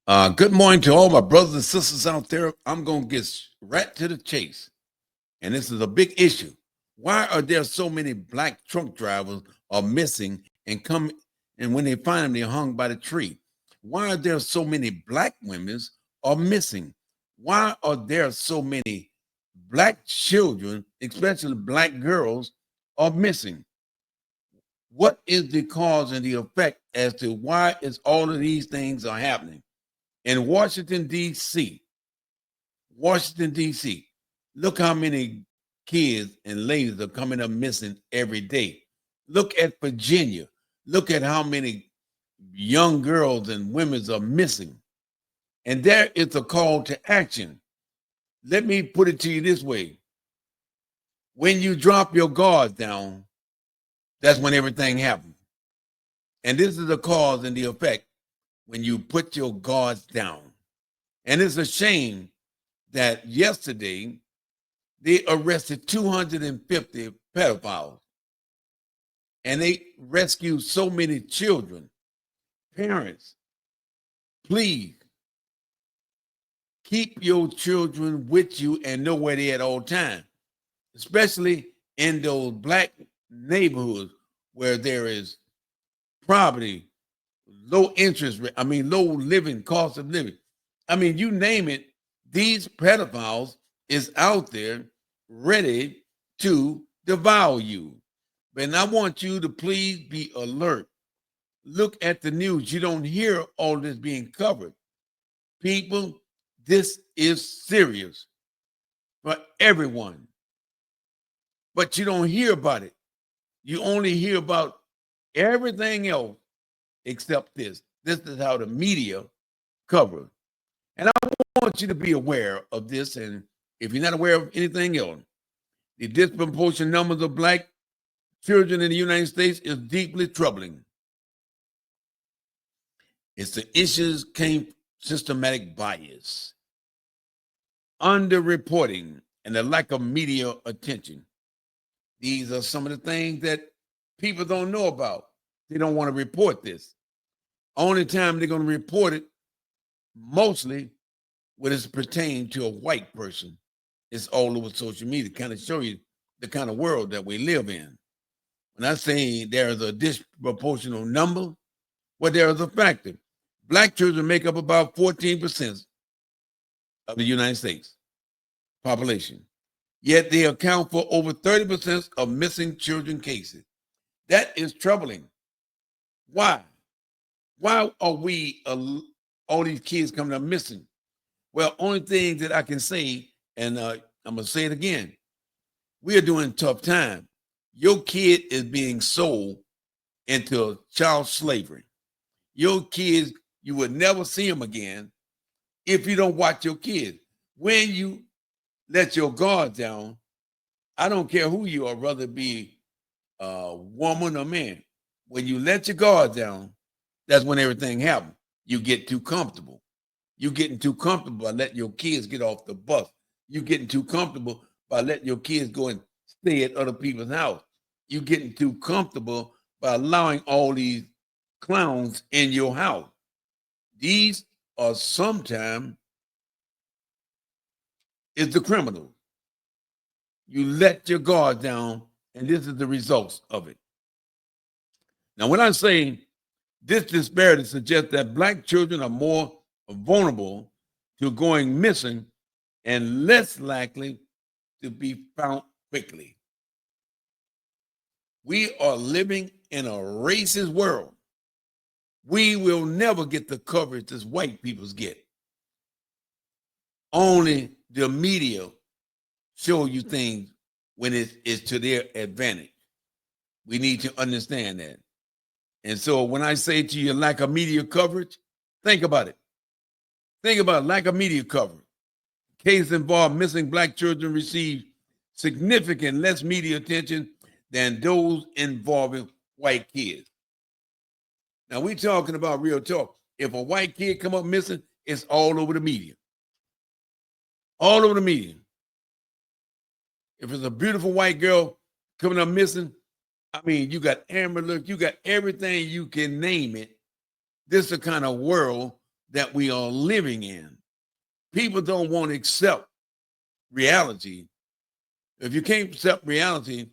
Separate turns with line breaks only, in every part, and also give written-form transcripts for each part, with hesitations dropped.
Good morning to all my brothers and sisters out there. I'm going to get right to the chase. And this is a big issue. Why are there so many black truck drivers are missing and come and when they find them, they're hung by the tree? Why are there so many black women are missing? Why are there so many black children, especially black girls, are missing? What is the cause and the effect as to why is all of these things are happening? In Washington, D.C., Washington, D.C., look how many kids and ladies are coming up missing every day. Look at Virginia. Look at how many young girls and women are missing. And there is a call to action. Let me put it to you this way. When you drop your guards down, that's when everything happens. And this is the cause and the effect when you put your guards down. And it's a shame that yesterday they arrested 250 pedophiles and they rescued so many children. Parents, please keep your children with you and know where they're at all times, especially in those black neighborhoods where there is poverty, low interest rate, low living cost of living. You name it, these pedophiles is out there ready to devour you. And I want you to please be alert. Look at the news. You don't hear all this being covered. People, this is serious for everyone. But you don't hear about it. You only hear about everything else except this. This is how the media covers. And I want you to be aware of this. And if you're not aware of anything else, the disproportionate numbers of black children in the United States is deeply troubling. It's the issues came systematic bias, underreporting, and the lack of media attention. These are some of the things that people don't know about. They don't want to report this. Only time they're going to report it, mostly when it's pertained to a white person. It's all over social media, kind of show you the kind of world that we live in. When I say there's a disproportionate number, well, there is a factor. Black children make up about 14% of the United States population, yet they account for over 30% of missing children cases. That is troubling. Why? Why are we, all these kids coming up missing? Well, only thing that I can say, and I'm going to say it again, we are doing tough time. Your kid is being sold into child slavery. Your kids, you would never see them again if you don't watch your kids. When you let your guard down, I don't care who you are, whether it be a woman or man. When you let your guard down, that's when everything happens. You get too comfortable. You getting too comfortable by letting your kids get off the bus. You getting too comfortable by letting your kids go and stay at other people's house. You getting too comfortable by allowing all these clowns in your house. These are sometimes is the criminals. You let your guard down, and this is the results of it. Now, when I say this disparity suggests that black children are more vulnerable to going missing and less likely to be found quickly. We are living in a racist world. We will never get the coverage as white people get. Only the media show you things when it is to their advantage. We need to understand that. And so when I say to you lack of media coverage, think about it. Think about lack of media coverage. Cases involving missing black children receive significant less media attention than those involving white kids. Now we're talking about real talk. If a white kid come up missing, it's all over the media. All over the media. If it's a beautiful white girl coming up missing, you got Amber Alert, you got everything you can name it. This is the kind of world that we are living in. People don't want to accept reality. If you can't accept reality,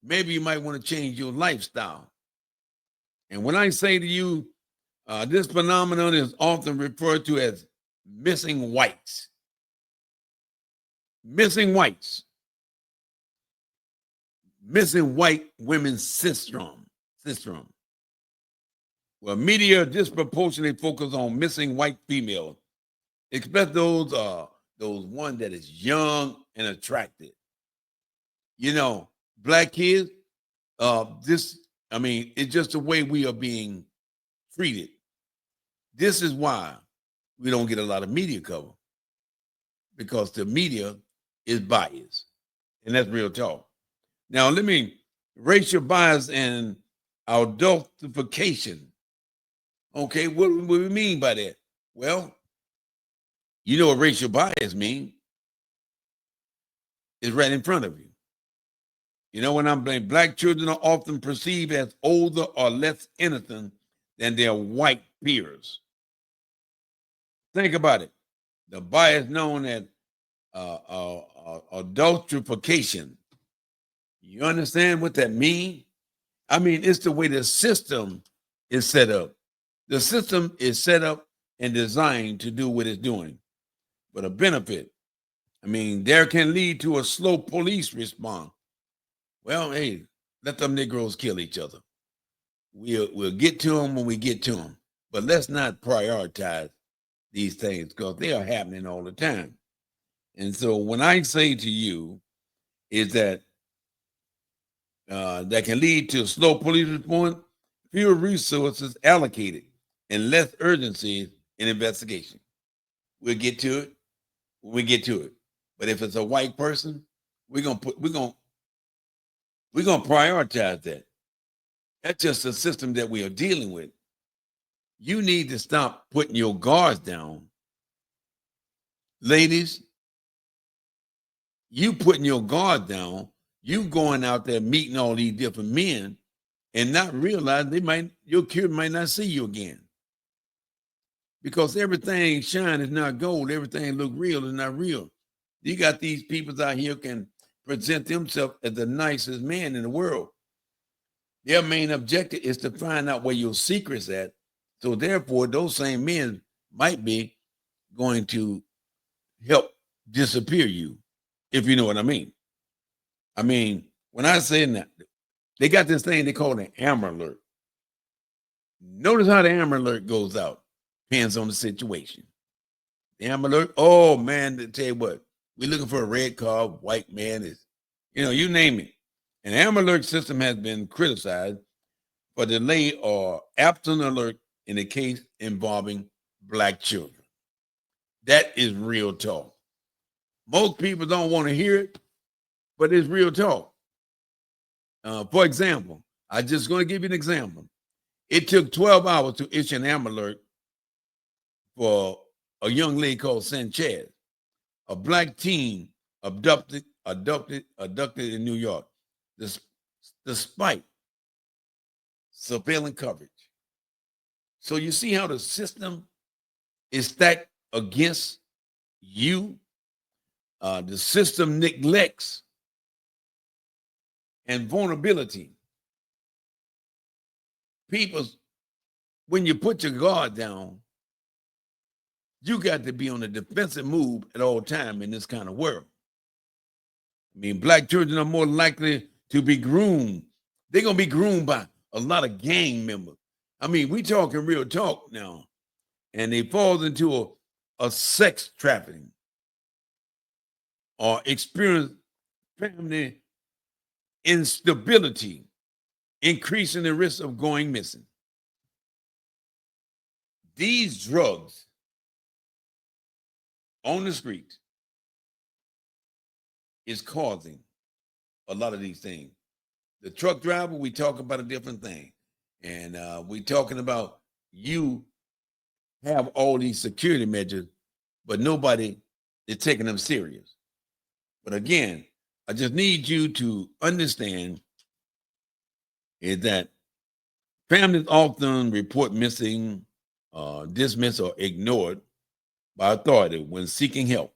maybe you might want to change your lifestyle. And when I say to you, this phenomenon is often referred to as missing whites. Missing whites. Missing white women's syndrome. Well, media disproportionately focus on missing white females, especially those one that is young and attractive. You know, black kids, it's just the way we are being treated. This is why we don't get a lot of media cover, because the media is biased. And that's real talk. Now, racial bias and adultification. Okay, what do we mean by that? Well, you know what racial bias means? It's right in front of you. You know, when I'm blaming, black children are often perceived as older or less innocent than their white peers. Think about it. The bias known as adultification. You understand what that means? I mean, it's the way the system is set up. The system is set up and designed to do what it's doing. But a benefit, there can lead to a slow police response. Well, hey, let them Negroes kill each other. We'll get to them when we get to them. But let's not prioritize these things, because they are happening all the time. And so when I say to you is that that can lead to a slow police response, fewer resources allocated, and less urgency in investigation. We'll get to it when we get to it. But if it's a white person, we're gonna prioritize that. That's just the system that we are dealing with. You need to stop putting your guards down. Ladies, you putting your guard down, you going out there meeting all these different men and not realizing your kid might not see you again. Because everything shine is not gold. Everything look real is not real. You got these people out here can present themselves as the nicest man in the world. Their main objective is to find out where your secret's at. So therefore, those same men might be going to help disappear you, if you know what I mean. When I say that, they got this thing they call an amber alert. Notice how the amber alert goes out. Depends on the situation. The amber alert, oh man, to tell you what, we're looking for a red car, white man is, you name it. An amber alert system has been criticized for delay or absent alert in a case involving black children. That is real talk. Most people don't want to hear it, but it's real talk. For example, I'm just going to give you an example. It took 12 hours to issue an amber alert for a young lady called Sanchez, a black teen abducted in New York, despite surveillance coverage. So you see how the system is stacked against you. The system neglects and vulnerability. People, when you put your guard down, you got to be on the defensive move at all time in this kind of world. Black children are more likely to be groomed. They're going to be groomed by a lot of gang members. We talking real talk now. And they fall into a sex trafficking or experience family instability, increasing the risk of going missing. These drugs on the streets is causing a lot of these things. The truck driver, we talk about a different thing. And we talking about you have all these security measures, but nobody is taking them serious. But again, I just need you to understand is that families often report missing dismissed or ignored by authority when seeking help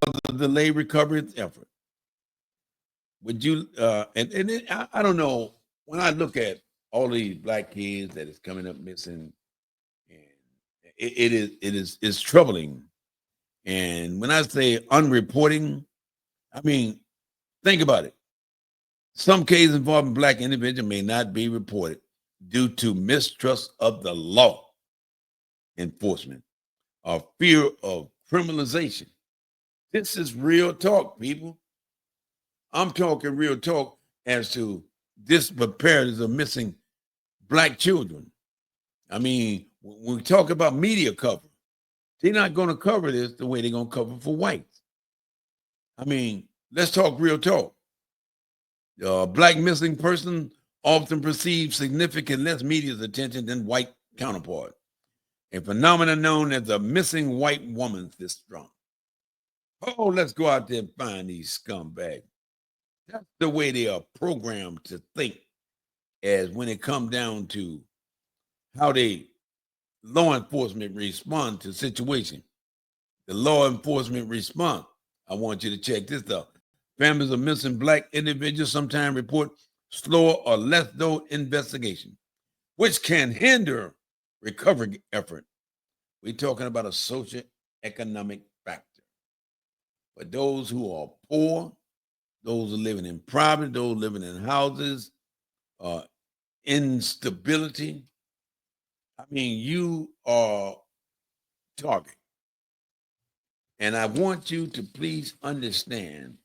or the delayed recovery effort. Would you I don't know, when I look at all these black kids that is coming up missing, and it's troubling. And when I say unreporting, I mean, think about it. Some cases involving black individuals may not be reported due to mistrust of the law enforcement or fear of criminalization. This is real talk, people. I'm talking real talk as to disparities of missing black children. I mean, when we talk about media cover, they're not going to cover this the way they're going to cover for whites. I mean, let's talk real talk. Black missing person often receives significant less media attention than white counterpart. A phenomenon known as the missing white woman syndrome. Oh, let's go out there and find these scumbags. That's the way they are programmed to think, as when it comes down to how they law enforcement respond to situation. The law enforcement response. I want you to check this out. Families of missing black individuals sometimes report slower or less thorough investigation, which can hinder recovery effort. We're talking about a socio-economic factor. For those who are poor, those who are living in poverty, those living in houses, instability. I mean, you are target. And I want you to please understand,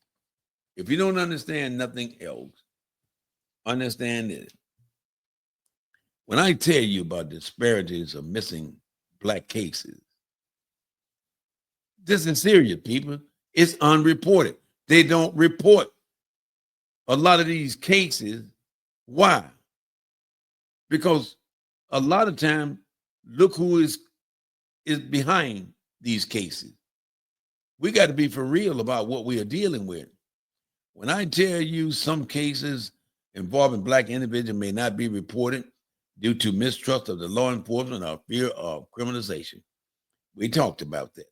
if you don't understand nothing else, understand it. When I tell you about disparities of missing black cases, this is serious, people. It's unreported. They don't report a lot of these cases. Why? Because a lot of time, look who is behind these cases. We got to be for real about what we are dealing with. When I tell you some cases involving black individuals may not be reported due to mistrust of the law enforcement or fear of criminalization, we talked about that.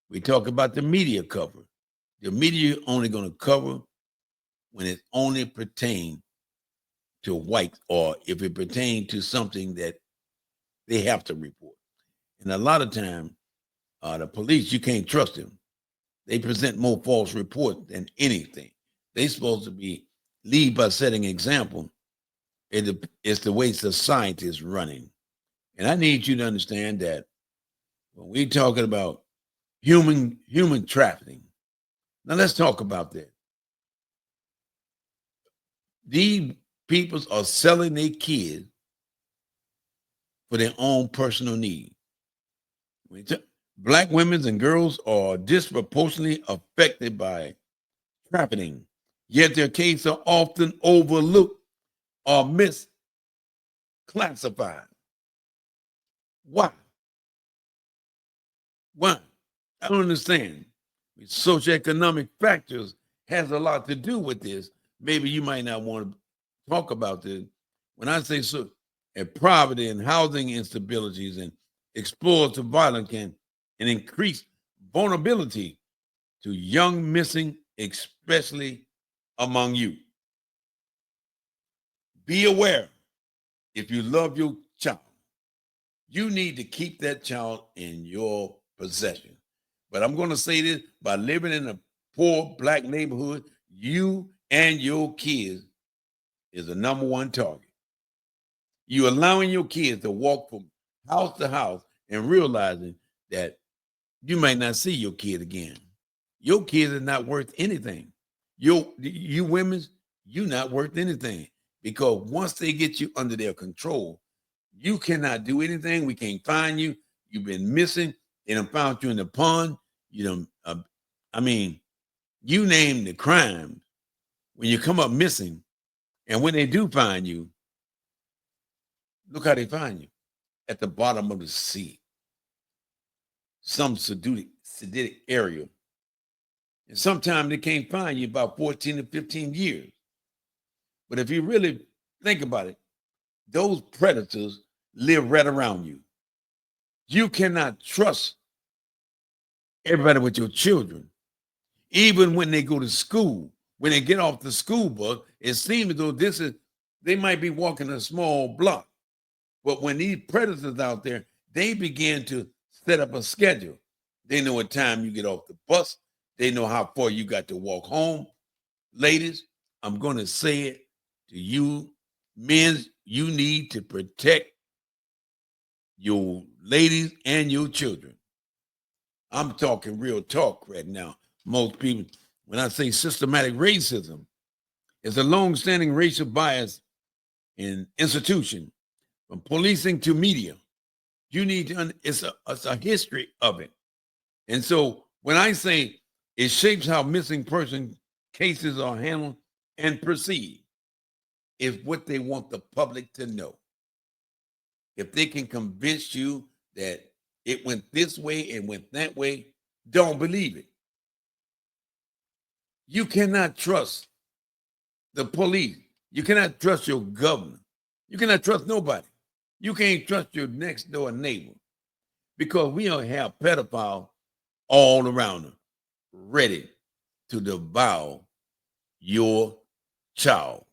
We talk about the media cover. The media only going to cover when it only pertains to white, or if it pertains to something that they have to report. And a lot of time, the police, you can't trust them. They present more false reports than anything. They're supposed to be lead by setting example. It's the way society is running. And I need you to understand that when we're talking about human trafficking, now let's talk about that. These peoples are selling their kids for their own personal need. Black women and girls are disproportionately affected by trafficking, yet their cases are often overlooked or misclassified. Why? Why? I don't understand. Socioeconomic factors has a lot to do with this. Maybe you might not want to talk about this. When I say so, and poverty and housing instabilities and exploitative violence can increase vulnerability to young missing, especially among youth. Be aware, if you love your child, you need to keep that child in your possession. But I'm going to say this, by living in a poor black neighborhood, you and your kids is the number one target. You allowing your kids to walk from house to house and realizing that you might not see your kid again. Your kids are not worth anything. You women, you're not worth anything, because once they get you under their control, you cannot do anything. We can't find you. You've been missing. They done found you in the pond. You know, you name the crime when you come up missing, and when they do find you, look how they find you, at the bottom of the sea, some sedated area. And sometimes they can't find you about 14 to 15 years. But if you really think about it, those predators live right around you. You cannot trust everybody with your children. Even when they go to school, when they get off the school bus, it seems as though they might be walking a small block. But when these predators out there, they begin to set up a schedule. They know what time you get off the bus. They know how far you got to walk home. Ladies, I'm going to say it to you, men, you need to protect your ladies and your children. I'm talking real talk right now. Most people, when I say systematic racism, it's a long-standing racial bias in institution, from policing to media. You need to, it's a history of it. And so when I say it shapes how missing person cases are handled and perceived, is what they want the public to know. If they can convince you that it went this way and went that way, don't believe it. You cannot trust the police. You cannot trust your governor. You cannot trust nobody. You can't trust your next door neighbor, because we don't have pedophiles all around them, ready to devour your child.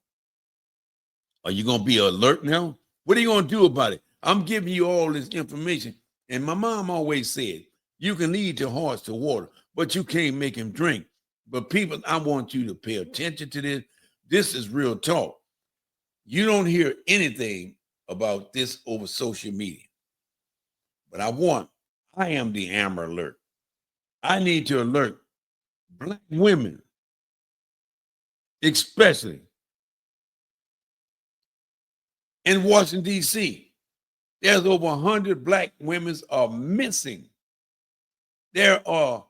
Are you going to be alert now? What are you going to do about it? I'm giving you all this information. And my mom always said, you can lead your horse to water, but you can't make him drink. But people, I want you to pay attention to this. This is real talk. You don't hear anything about this over social media. But I am the Amber Alert. I need to alert Black women, especially in Washington, D.C. There's over 100 Black women are missing. There are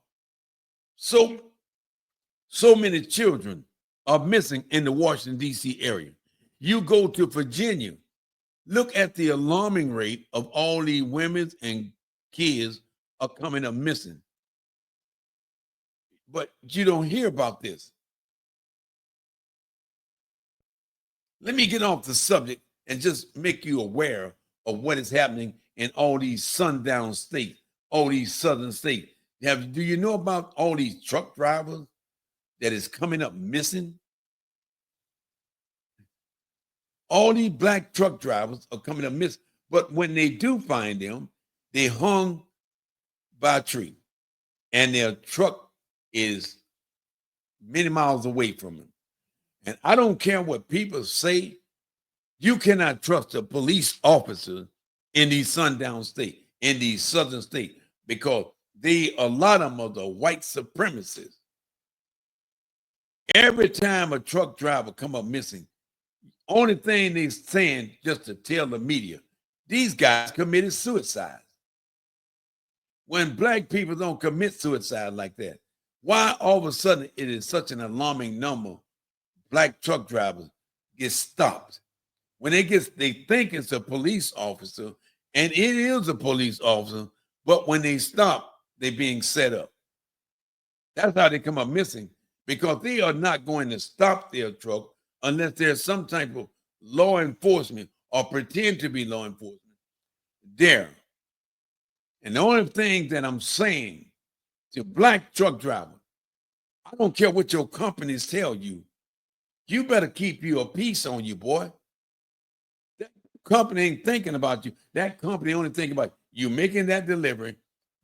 so many children are missing in the Washington, D.C. area. You go to Virginia, look at the alarming rate of all these women and kids are coming up missing. But you don't hear about this. Let me get off the subject and just make you aware of what is happening in all these sundown states, all these southern states. Do you know about all these truck drivers that is coming up missing? All these Black truck drivers are coming up missing. But when they do find them, they hung by a tree, and their truck is many miles away from them. And I don't care what people say, you cannot trust a police officer in these sundown states, in these southern states, because a lot of them are the white supremacists. Every time a truck driver come up missing, only thing they're saying, just to tell the media, these guys committed suicide. When Black people don't commit suicide like that, why all of a sudden it is such an alarming number Black truck drivers get stopped? When they think it's a police officer, and it is a police officer, but when they stop, they're being set up. That's how they come up missing, because they are not going to stop their truck unless there's some type of law enforcement or pretend to be law enforcement there. And the only thing that I'm saying to Black truck drivers, I don't care what your companies tell you, you better keep your piece on you, boy. That company ain't thinking about you. That company only thinking about you making that delivery,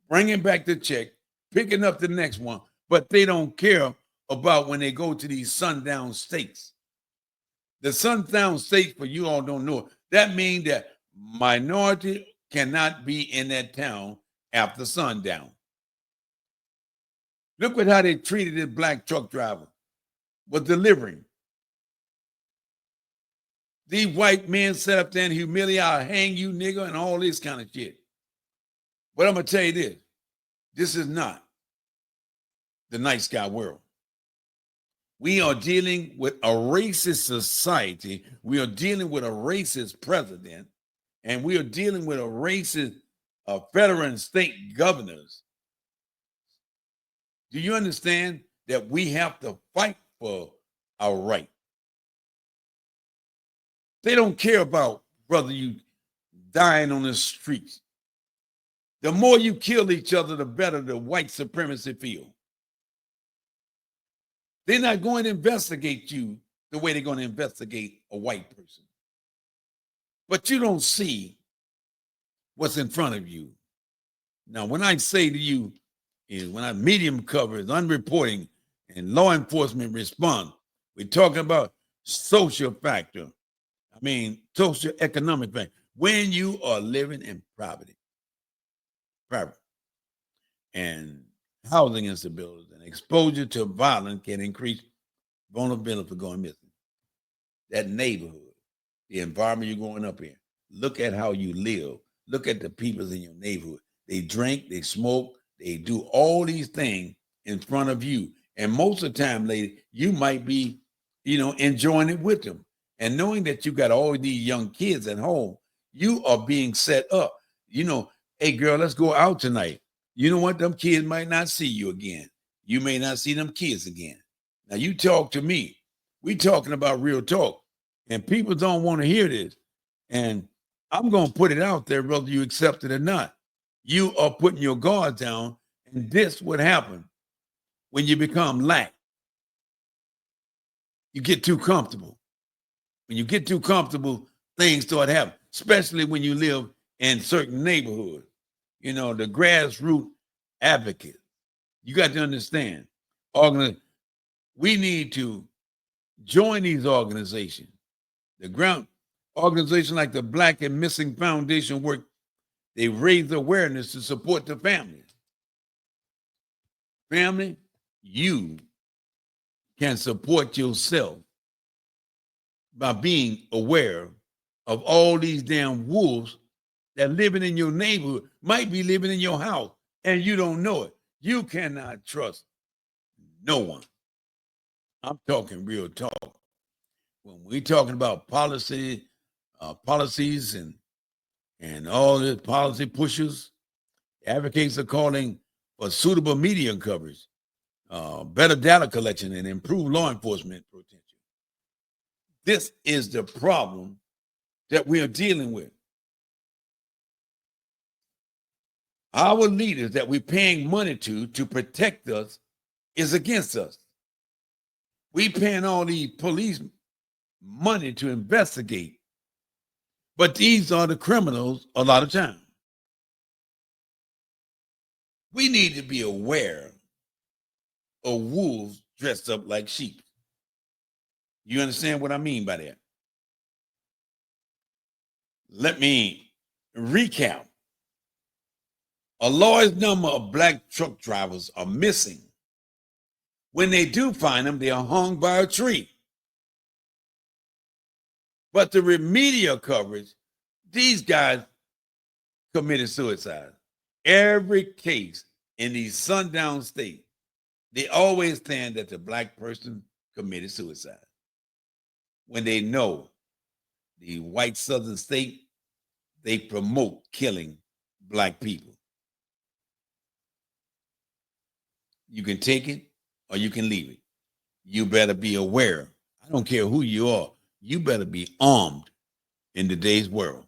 bringing back the check, picking up the next one, but they don't care about when they go to these sundown states. The sundown states, for you all don't know, that means that minority cannot be in that town after sundown. Look at how they treated this Black truck driver with delivering. These white men set up there and humiliate, I'll hang you, nigga, and all this kind of shit. But I'm going to tell you this is not the nice guy world. We are dealing with a racist society. We are dealing with a racist president, and we are dealing with a racist federal and state governors. Do you understand that we have to fight for our right? They don't care about, brother, you dying on the streets. The more you kill each other, the better the white supremacy feel. They're not going to investigate you the way they're going to investigate a white person. But you don't see what's in front of you. Now, when I say to you, is when our medium covers unreporting and law enforcement response, we're talking about social factor. I mean, social economic factor. When you are living in poverty, and housing instability and exposure to violence can increase vulnerability for going missing. That neighborhood, the environment you're growing up in, look at how you live. Look at the people in your neighborhood. They drink, they smoke, they do all these things in front of you. And most of the time, lady, you might be, enjoying it with them. And knowing that you got all these young kids at home, you are being set up. Hey, girl, let's go out tonight. You know what? Them kids might not see you again. You may not see them kids again. Now, you talk to me. We talking about real talk. And people don't want to hear this. And I'm going to put it out there, whether you accept it or not. You are putting your guard down, and this would happen when you become lax. You get too comfortable. When you get too comfortable, things start happening, especially when you live in certain neighborhoods. The grassroots advocate. You got to understand, we need to join these organizations. The ground organization like the Black and Missing Foundation work, they raise awareness to support the families. Family, you can support yourself by being aware of all these damn wolves that living in your neighborhood, might be living in your house, and you don't know it. You cannot trust no one. I'm talking real talk. When we're talking about policies and all the policy pushers, advocates are calling for suitable media coverage, better data collection, and improved law enforcement protection. This is the problem that we are dealing with. Our leaders that we're paying money to protect us is against us. We paying all these police money to investigate, but these are the criminals a lot of times. We need to be aware of wolves dressed up like sheep. You understand what I mean by that? Let me recap. A large number of Black truck drivers are missing. When they do find them, they are hung by a tree. But the remedial coverage, these guys committed suicide. Every case in these sundown states, they always stand that the Black person committed suicide. When they know the white southern state, they promote killing Black people. You can take it or you can leave it. You better be aware. I don't care who you are. You better be armed in today's world.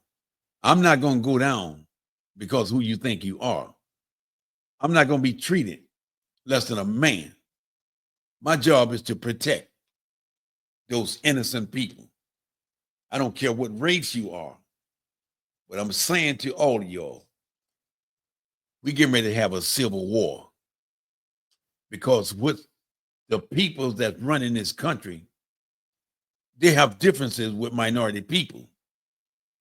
I'm not going to go down because who you think you are. I'm not going to be treated less than a man. My job is to protect those innocent people. I don't care what race you are. But I'm saying to all of y'all, we getting ready to have a civil war. Because with the people that run in this country, they have differences with minority people.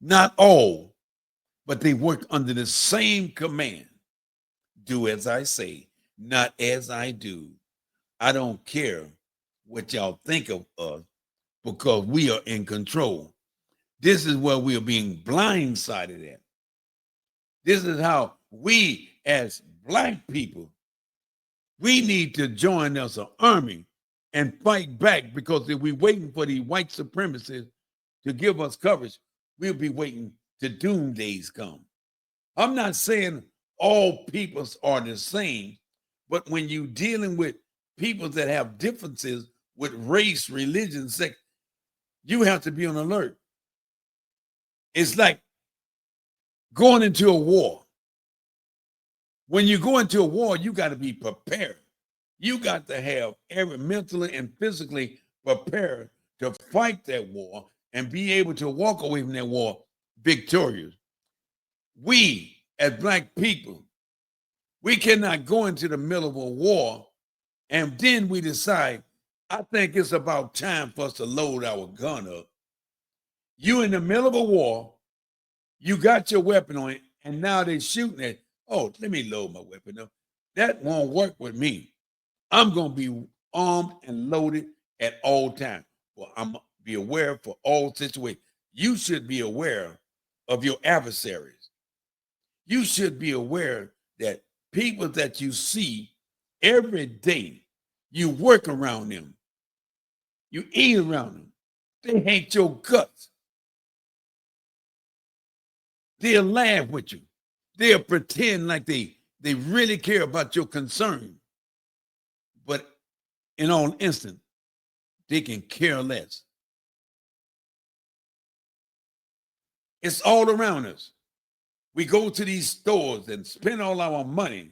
Not all, but they work under the same command. Do as I say, not as I do. I don't care what y'all think of us because we are in control. This is where we are being blindsided at. This is how we as Black people, we need to join us an army and fight back, because if we're waiting for the white supremacists to give us coverage, we'll be waiting till doomdays come. I'm not saying all peoples are the same, but when you're dealing with people that have differences with race, religion, sex, you have to be on alert. It's like going into a war. When you go into a war, you got to be prepared. You got to have every mentally and physically prepared to fight that war and be able to walk away from that war victorious. We, as Black people, we cannot go into the middle of a war and then we decide, I think it's about time for us to load our gun up. You in the middle of a war, you got your weapon on it, and now they're shooting it. Oh, let me load my weapon up. That won't work with me. I'm going to be armed and loaded at all times. Well, I'm be aware for all situations. You should be aware of your adversaries. You should be aware that people that you see every day, you work around them. You eat around them. They hate your guts. They'll laugh with you. They'll pretend like they really care about your concern. But in all instant, they can care less. It's all around us. We go to these stores and spend all our money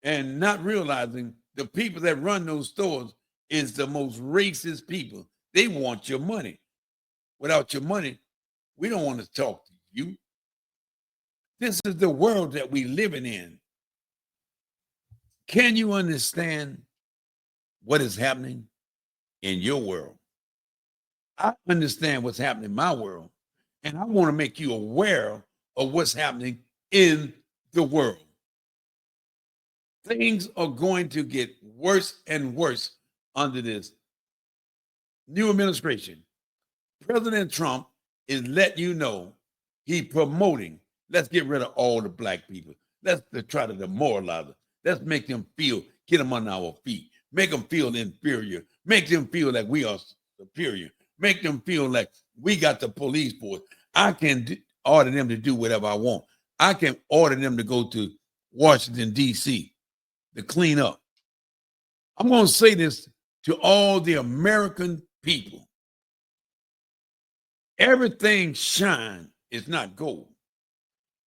and not realizing the people that run those stores is the most racist people. They want your money. Without your money, we don't want to talk to you. This is the world that we living in. Can you understand what is happening in your world? I understand what's happening in my world, and I want to make you aware of what's happening in the world. Things are going to get worse and worse under this new administration. President Trump is letting you know he's promoting, let's get rid of all the Black people. Let's try to demoralize them. Let's make them feel, get them on our feet, make them feel inferior, make them feel like we are superior, make them feel like we got the police force. I can order them to do whatever I want. I can order them to go to Washington, D.C. to clean up. I'm going to say this to all the American people. Everything shine is not gold.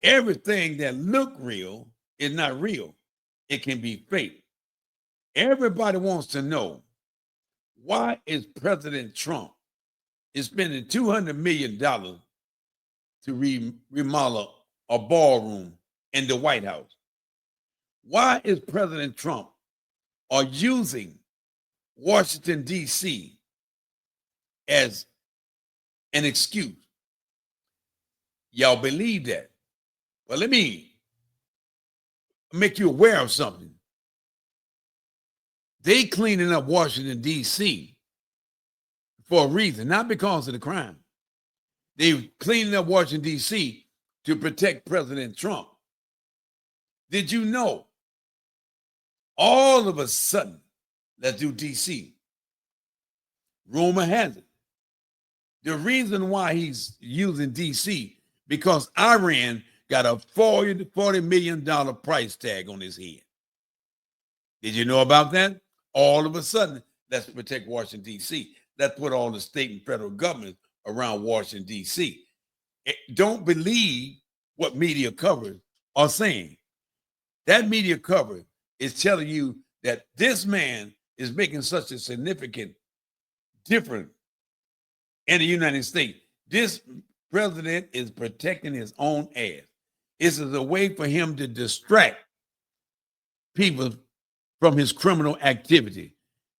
Everything that look real is not real. It can be fake. Everybody wants to know, why is President Trump is spending $200 million to remodel a ballroom in the White House? Why is President Trump using Washington, D.C. as an excuse? Y'all believe that? Well, let me make you aware of something. They cleaning up Washington, D.C. for a reason, not because of the crime. They cleaning up Washington, D.C. to protect President Trump. Did you know? All of a sudden, let's do D.C. Rumor has it, the reason why he's using D.C. because Iran got a $40 million price tag on his head. Did you know about that? All of a sudden, let's protect Washington, D.C. Let's put all the state and federal governments around Washington, D.C. Don't believe what media coverage are saying. That media coverage is telling you that this man is making such a significant difference in the United States. This president is protecting his own ass. This is a way for him to distract people from his criminal activity.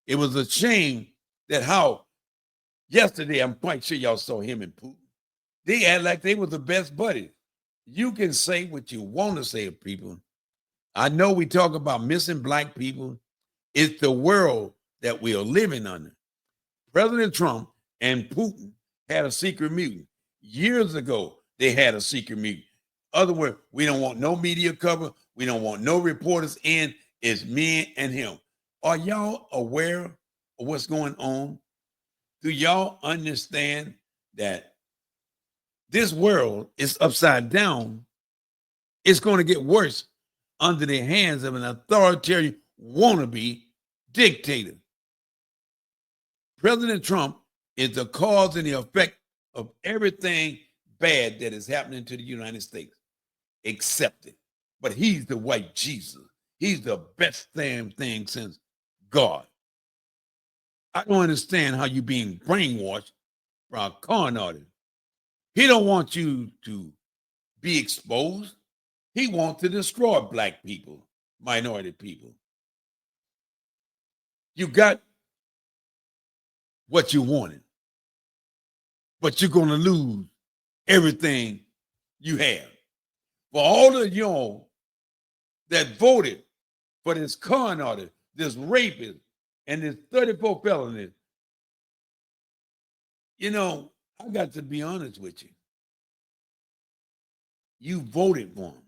It was a shame that how yesterday, I'm quite sure y'all saw him and Putin. They act like they were the best buddies. You can say what you want to say to people. I know we talk about missing Black people. It's the world that we are living under. President Trump and Putin had a secret meeting. Years ago, they had a secret meeting. Other words, we don't want no media cover. We don't want no reporters in. It's me and him. Are y'all aware of what's going on? Do y'all understand that this world is upside down? It's going to get worse under the hands of an authoritarian wannabe dictator. President Trump is the cause and the effect of everything bad that is happening to the United States. Accept it. but he's the white Jesus. He's the best damn thing since God. I don't understand how you being brainwashed by a con artist. He don't want you to be exposed. He wants to destroy black people, minority people. You got what you wanted, but you're going to lose everything you have. For all of y'all that voted for this con artist, this rapist, and this 34 felony, I got to be honest with you. You voted for him.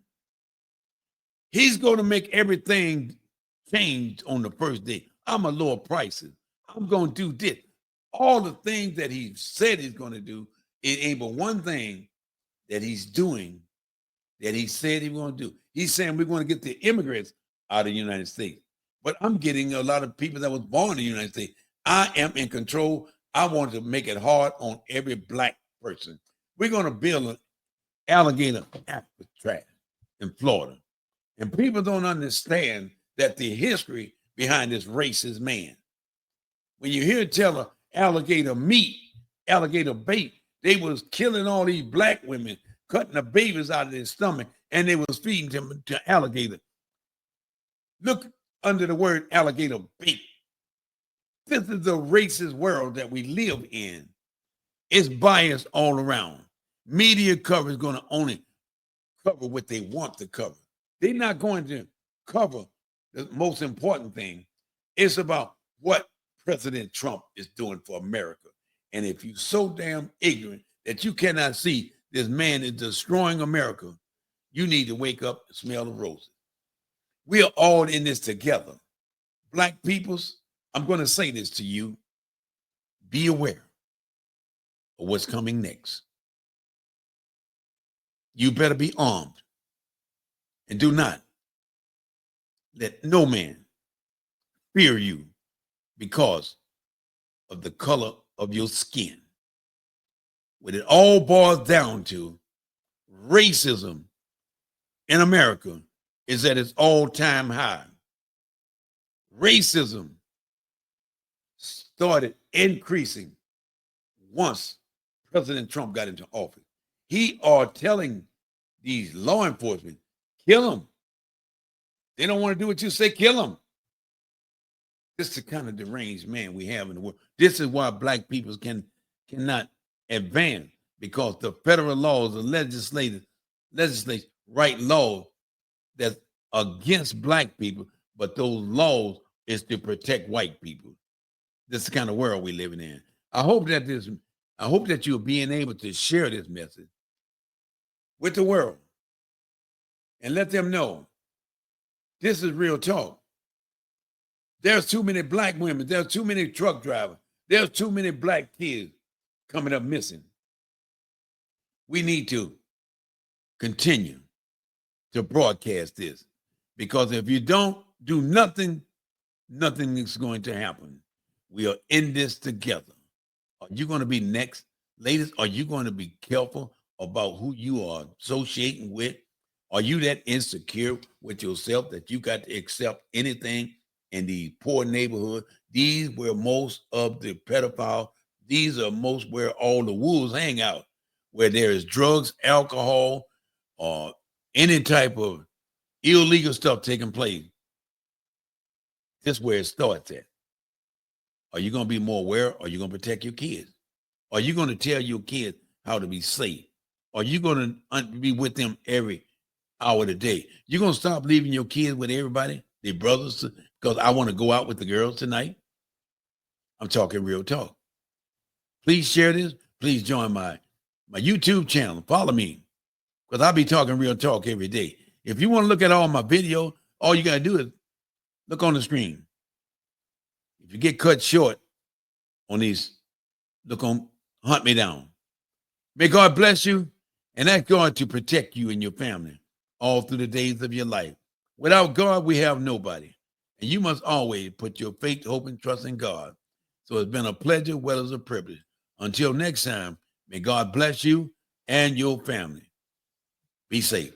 He's going to make everything change on the first day. I'm going to lower prices. I'm going to do this. All the things that he said he's going to do, it ain't but one thing that he's doing that he said he was going to do. He's saying we're going to get the immigrants out of the United States. But I'm getting a lot of people that was born in the United States. I am in control. I want to make it hard on every black person. We're going to build an alligator Alcatraz in Florida. And people don't understand that the history behind this racist man. When you hear tell of alligator meat, alligator bait, they was killing all these black women, cutting the babies out of their stomach, and they was feeding them to alligator. Look under the word alligator bait. This is the racist world that we live in. It's biased all around. Media cover is going to only cover what they want to cover. They're not going to cover the most important thing. It's about what President Trump is doing for America. And if you're so damn ignorant that you cannot see this man is destroying America, you need to wake up and smell the roses. We are all in this together. Black peoples, I'm going to say this to you. Be aware of what's coming next. You better be armed. And do not let no man fear you because of the color of your skin. What it all boils down to, racism in America is at its all-time high. Racism started increasing once President Trump got into office. He are telling these law enforcement, kill them. They don't want to do what you say, kill them. This is the kind of deranged man we have in the world. This is why black people cannot advance, because the federal laws, the legislation write laws that's against black people, but those laws is to protect white people. This is the kind of world we're living in. I hope that you're being able to share this message with the world and let them know this is real talk. There's too many black women. There's too many truck drivers. There's too many black kids coming up missing. We need to continue to broadcast this, because if you don't do nothing, nothing is going to happen. We are in this together. Are you going to be next? Ladies, are you going to be careful about who you are associating with? Are you that insecure with yourself that you got to accept anything in the poor neighborhood? These where most of the pedophiles, these are most where all the wolves hang out, where there is drugs, alcohol, or any type of illegal stuff taking place. This is where it starts at. Are you going to be more aware? Or are you going to protect your kids? Are you going to tell your kids how to be safe? Are you going to be with them every hour of the day? You're going to stop leaving your kids with everybody, their brothers, because I want to go out with the girls tonight? I'm talking real talk. Please share this. Please join my YouTube channel. Follow me, because I'll be talking real talk every day. If you want to look at all my videos, all you got to do is look on the screen. If you get cut short on these, hunt me down. May God bless you, and ask God to protect you and your family all through the days of your life. Without God, we have nobody. And you must always put your faith, hope, and trust in God. So it's been a pleasure, well as a privilege. Until next time, may God bless you and your family. Be safe.